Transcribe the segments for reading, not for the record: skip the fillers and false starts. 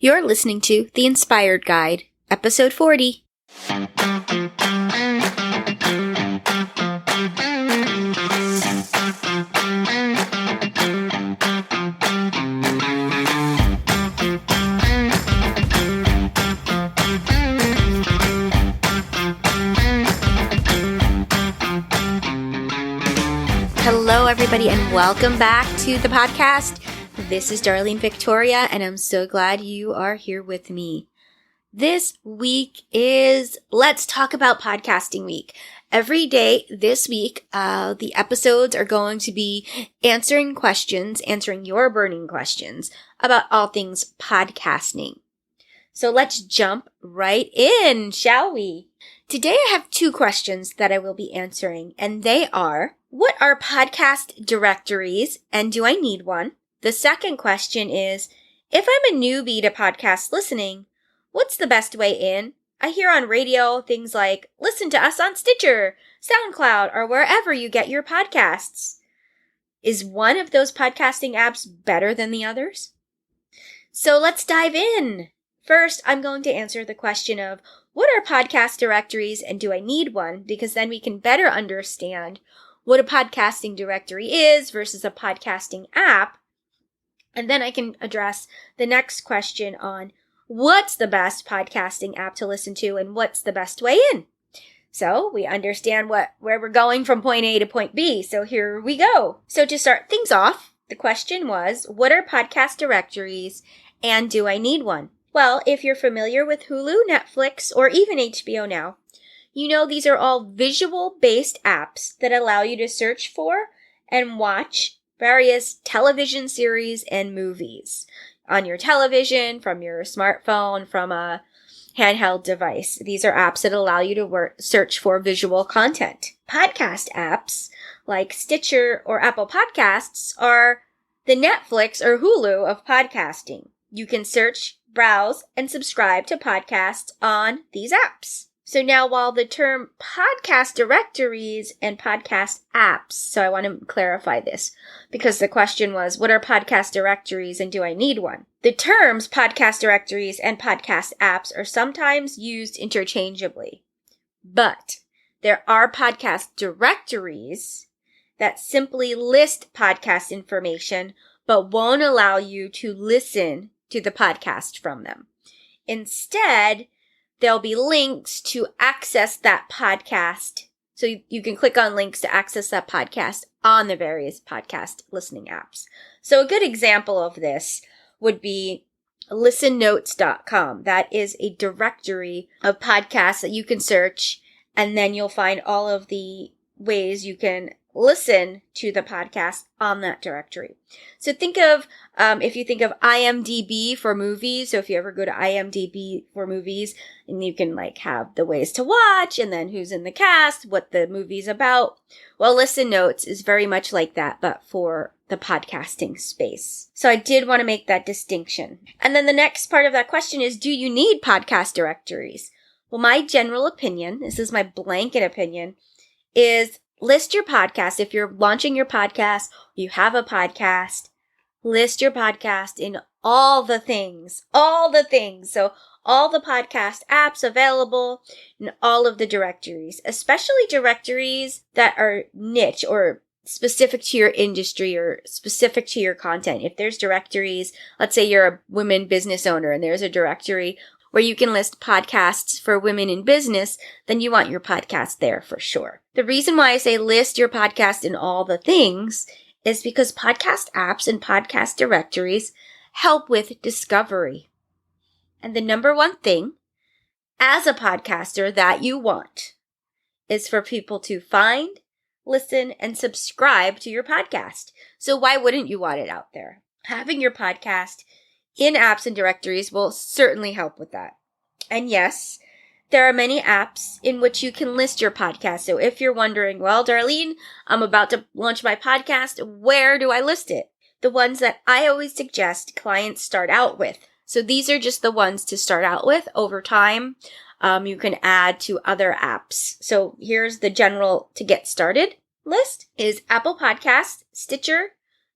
You're listening to The Inspired Guide, Episode 40. Hello, everybody, and welcome back to the podcast. This is Darlene Victoria, and I'm so glad you are here with me. This week is Let's Talk About Podcasting Week. Every day this week, the episodes are going to be answering your burning questions about all things podcasting. So let's jump right in, shall we? Today I have two questions that I will be answering, and they are, what are podcast directories, and do I need one? The second question is, if I'm a newbie to podcast listening, what's the best way in? I hear on radio things like, listen to us on Stitcher, SoundCloud, or wherever you get your podcasts. Is one of those podcasting apps better than the others? So let's dive in. First, I'm going to answer the question of, what are podcast directories and do I need one? Because then we can better understand what a podcasting directory is versus a podcasting app. And then I can address the next question on what's the best podcasting app to listen to and what's the best way in. So we understand where we're going from point A to point B. So here we go. So to start things off, the question was, what are podcast directories and do I need one? Well, if you're familiar with Hulu, Netflix, or even HBO Now, you know these are all visual-based apps that allow you to search for and watch various television series and movies on your television, from your smartphone, from a handheld device. These are apps that allow you to search for visual content. Podcast apps like Stitcher or Apple Podcasts are the Netflix or Hulu of podcasting. You can search, browse, and subscribe to podcasts on these apps. So now while the term podcast directories and podcast apps, so I want to clarify this because the question was, what are podcast directories and do I need one? The terms podcast directories and podcast apps are sometimes used interchangeably, but there are podcast directories that simply list podcast information but won't allow you to listen to the podcast from them. Instead, there'll be links to access that podcast. So you can click on links to access that podcast on the various podcast listening apps. So a good example of this would be listennotes.com. That is a directory of podcasts that you can search, and then you'll find all of the ways you can listen to the podcast on that directory. So think of, if you think of IMDb for movies, so if you ever go to IMDb for movies, and you can have the ways to watch, and then who's in the cast, what the movie's about. Well, Listen Notes is very much like that, but for the podcasting space. So I did want to make that distinction. And then the next part of that question is, do you need podcast directories? Well, my general opinion, this is my blanket opinion, is list your podcast. If you're launching your podcast, you have a podcast, list your podcast in all the things. So all the podcast apps available in all of the directories, especially directories that are niche or specific to your industry or specific to your content. If there's directories, let's say you're a women business owner and there's a directory where you can list podcasts for women in business, then you want your podcast there for sure. The reason why I say list your podcast in all the things is because podcast apps and podcast directories help with discovery. And the number one thing as a podcaster that you want is for people to find, listen, and subscribe to your podcast. So why wouldn't you want it out there? Having your podcast in apps and directories will certainly help with that. And yes, there are many apps in which you can list your podcast. So if you're wondering, well, Darlene, I'm about to launch my podcast, where do I list it? The ones that I always suggest clients start out with. So these are just the ones to start out with. Over time, you can add to other apps. So here's the general to get started list is Apple Podcasts, Stitcher,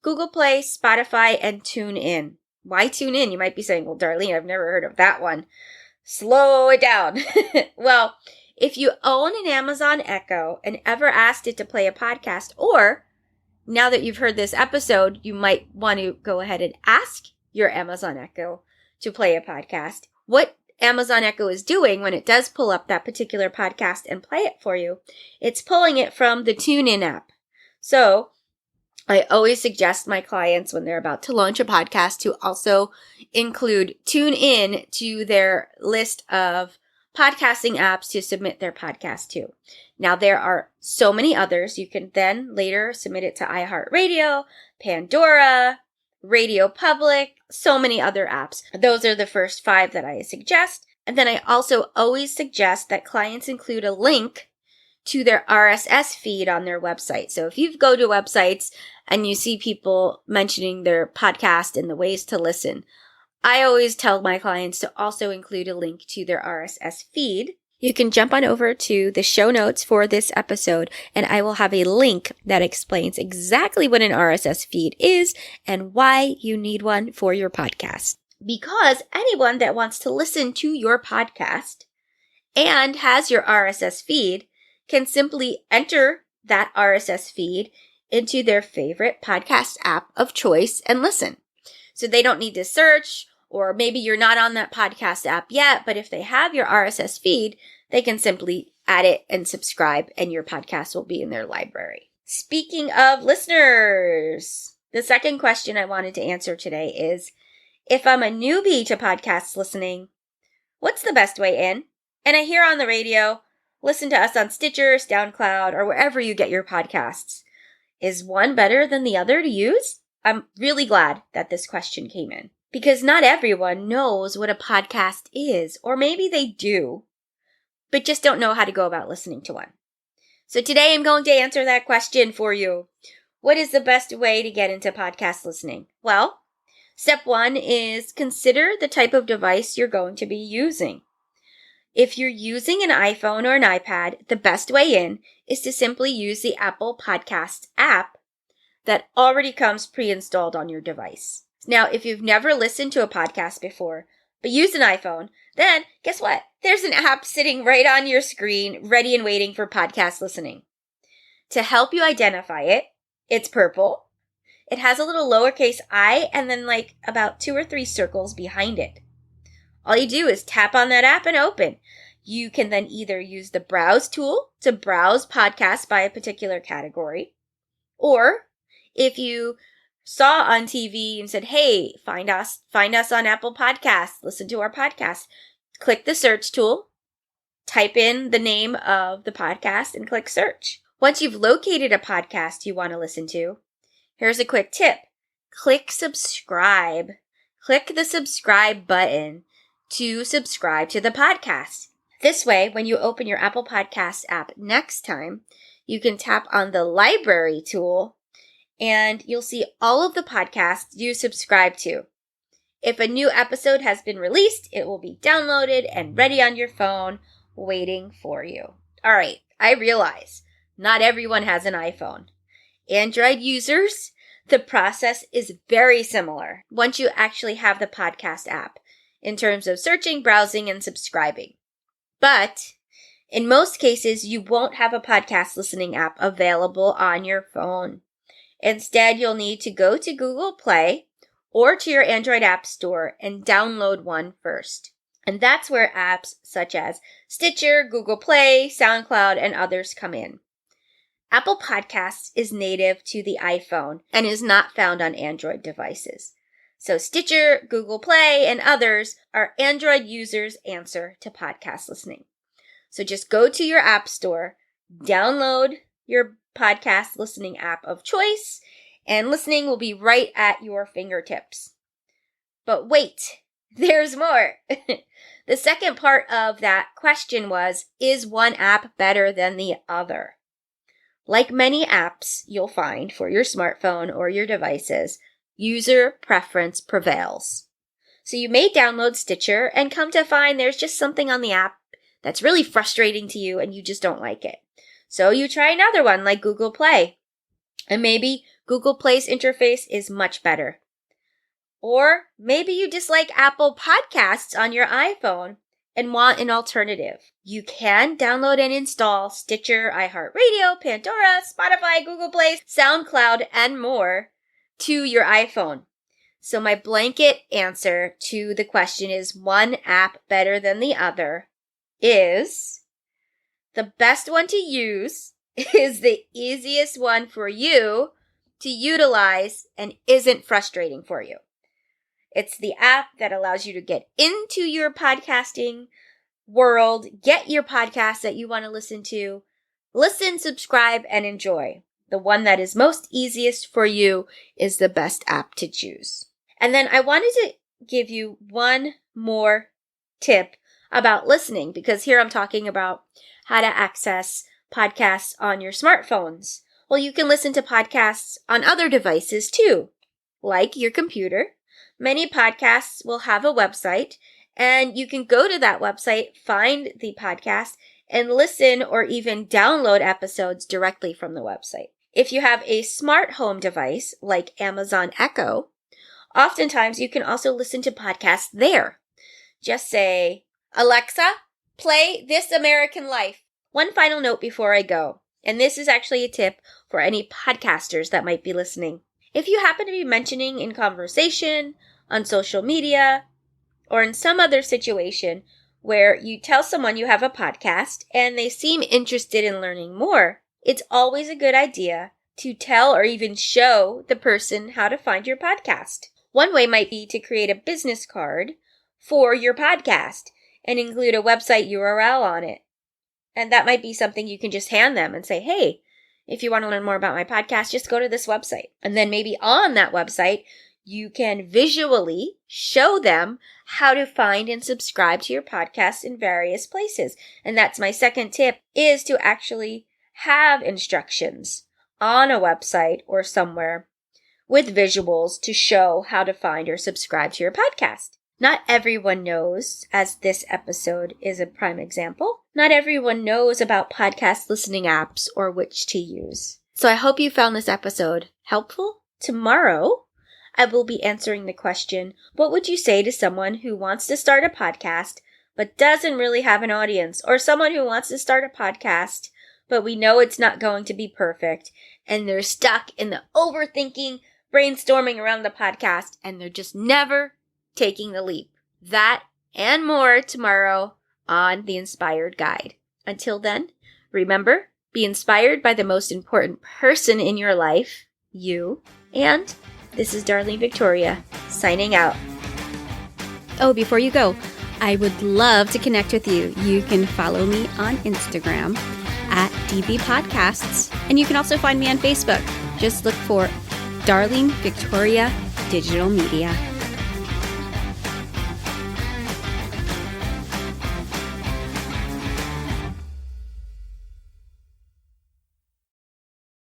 Google Play, Spotify, and TuneIn. Why tune in? You might be saying, well, Darlene, I've never heard of that one. Slow it down. Well, if you own an Amazon Echo and ever asked it to play a podcast, or now that you've heard this episode, you might want to go ahead and ask your Amazon Echo to play a podcast. What Amazon Echo is doing when it does pull up that particular podcast and play it for you, it's pulling it from the TuneIn app. So I always suggest my clients when they're about to launch a podcast to also include TuneIn to their list of podcasting apps to submit their podcast to. Now, there are so many others. You can then later submit it to iHeartRadio, Pandora, Radio Public, so many other apps. Those are the first 5 that I suggest. And then I also always suggest that clients include a link to their RSS feed on their website. So if you go to websites and you see people mentioning their podcast and the ways to listen, I always tell my clients to also include a link to their RSS feed. You can jump on over to the show notes for this episode, and I will have a link that explains exactly what an RSS feed is and why you need one for your podcast. Because anyone that wants to listen to your podcast and has your RSS feed can simply enter that RSS feed into their favorite podcast app of choice and listen. So they don't need to search, or maybe you're not on that podcast app yet, but if they have your RSS feed, they can simply add it and subscribe, and your podcast will be in their library. Speaking of listeners, the second question I wanted to answer today is, if I'm a newbie to podcast listening, what's the best way in? And I hear on the radio, listen to us on Stitcher, SoundCloud, or wherever you get your podcasts. Is one better than the other to use? I'm really glad that this question came in, because not everyone knows what a podcast is, or maybe they do, but just don't know how to go about listening to one. So today I'm going to answer that question for you. What is the best way to get into podcast listening? Well, step 1 is consider the type of device you're going to be using. If you're using an iPhone or an iPad, the best way in is to simply use the Apple Podcasts app that already comes pre-installed on your device. Now, if you've never listened to a podcast before, but use an iPhone, then guess what? There's an app sitting right on your screen, ready and waiting for podcast listening. To help you identify it, it's purple. It has a little lowercase I and then like about 2 or 3 circles behind it. All you do is tap on that app and open. You can then either use the browse tool to browse podcasts by a particular category, or if you saw on TV and said, hey, find us on Apple Podcasts, listen to our podcast, click the search tool, type in the name of the podcast, and click search. Once you've located a podcast you want to listen to, here's a quick tip. Click subscribe. Click the subscribe button to subscribe to the podcast. This way, when you open your Apple Podcasts app next time, you can tap on the library tool and you'll see all of the podcasts you subscribe to. If a new episode has been released, it will be downloaded and ready on your phone, waiting for you. All right, I realize not everyone has an iPhone. Android users, the process is very similar once you actually have the podcast app in terms of searching, browsing, and subscribing. But in most cases, you won't have a podcast listening app available on your phone. Instead, you'll need to go to Google Play or to your Android App Store and download one first. And that's where apps such as Stitcher, Google Play, SoundCloud, and others come in. Apple Podcasts is native to the iPhone and is not found on Android devices. So Stitcher, Google Play, and others are Android users' answer to podcast listening. So just go to your App Store, download your podcast listening app of choice, and listening will be right at your fingertips. But wait, there's more. The second part of that question was, is one app better than the other? Like many apps you'll find for your smartphone or your devices, user preference prevails. So you may download Stitcher and come to find there's just something on the app that's really frustrating to you and you just don't like it. So you try another one like Google Play, and maybe Google Play's interface is much better. Or maybe you dislike Apple Podcasts on your iPhone and want an alternative. You can download and install Stitcher, iHeartRadio, Pandora, Spotify, Google Play, SoundCloud, and more to your iPhone. So my blanket answer to the question, is one app better than the other, is the best one to use is the easiest one for you to utilize and isn't frustrating for you. It's the app that allows you to get into your podcasting world, get your podcast that you want to listen, subscribe, and enjoy. The one that is most easiest for you is the best app to choose. And then I wanted to give you one more tip about listening, because here I'm talking about how to access podcasts on your smartphones. Well, you can listen to podcasts on other devices too, like your computer. Many podcasts will have a website, and you can go to that website, find the podcast, and listen or even download episodes directly from the website. If you have a smart home device like Amazon Echo, oftentimes you can also listen to podcasts there. Just say, Alexa, play This American Life. One final note before I go, and this is actually a tip for any podcasters that might be listening. If you happen to be mentioning in conversation, on social media, or in some other situation where you tell someone you have a podcast and they seem interested in learning more, it's always a good idea to tell or even show the person how to find your podcast. One way might be to create a business card for your podcast and include a website URL on it. And that might be something you can just hand them and say, hey, if you want to learn more about my podcast, just go to this website. And then maybe on that website, you can visually show them how to find and subscribe to your podcast in various places. And that's my second tip, is to actually have instructions on a website or somewhere with visuals to show how to find or subscribe to your podcast. Not everyone knows, as this episode is a prime example, not everyone knows about podcast listening apps or which to use. So I hope you found this episode helpful. Tomorrow, I will be answering the question, what would you say to someone who wants to start a podcast but doesn't really have an audience, or someone who wants to start a podcast but we know it's not going to be perfect and they're stuck in the overthinking, brainstorming around the podcast and they're just never taking the leap. That and more tomorrow on The Inspired Guide. Until then, remember, be inspired by the most important person in your life, you, and this is Darlene Victoria, signing out. Oh, before you go, I would love to connect with you. You can follow me on Instagram at DB Podcasts, and you can also find me on Facebook. Just look for Darlene Victoria Digital Media.